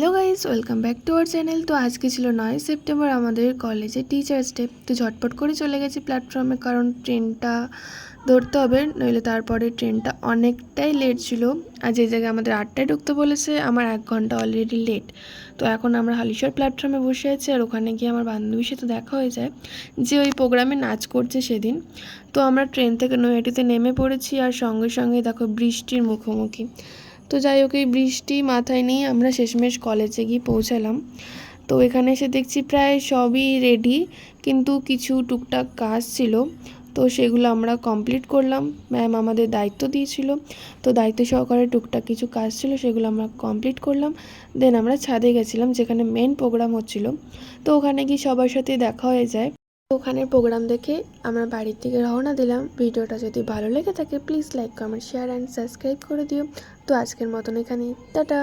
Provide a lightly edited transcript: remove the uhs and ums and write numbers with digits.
Hello guys, welcome back to our channel. তো আজকে ছিল 9 সেপ্টেম্বর আমাদের কলেজে টিচার্স ডে। তো ঝটপট করে চলে গেছি প্ল্যাটফর্মে, কারণ ট্রেনটা ধরতে হবে, নইলে তারপরে ট্রেনটা অনেকটাই লেট ছিল। আর যে জায়গায় আমাদের 8টায় ঢুকতে বলেছে, আমার 1 ঘন্টা অলরেডি লেট। তো এখন আমরা হালিশহর প্ল্যাটফর্মে বসে আছি, আর ওখানে গিয়ে আমার বান্ধবীর সাথে দেখা হয়ে যায় যে ওই প্রোগ্রামে নাচ করছে সেদিন। তো আমরা ট্রেন থেকে নৈহাটিতে নেমে পড়েছি, আর সঙ্গে সঙ্গে দেখো বৃষ্টির মুখোমুখি। তো যাই হোক, এই বৃষ্টি মাথায় নিয়ে আমরা শেষমেশ কলেজে গিয়ে পৌঁছালাম। তো এখানে এসে দেখছি প্রায় সবই রেডি, কিন্তু কিছু টুকটাক কাজ ছিল, তো সেগুলো আমরা কমপ্লিট করলাম। ম্যাম আমাদের দায়িত্ব দিয়েছিল, তো দায়িত্ব সহকারে টুকটাক কিছু কাজ ছিল, সেগুলো আমরা কমপ্লিট করলাম। দেন আমরা ছাদে গেছিলাম, যেখানে মেন প্রোগ্রাম হচ্ছিল। তো ওখানে গিয়ে সবার সাথে দেখা হয়ে যায়। তো ওখানের প্রোগ্রাম দেখে আমরা বাড়ির থেকে রওনা দিলাম। ভিডিওটা যদি ভালো লেগে থাকে please like, comment, share and subscribe করে দিও। তো আজকের মতন এখানেই, টাটা।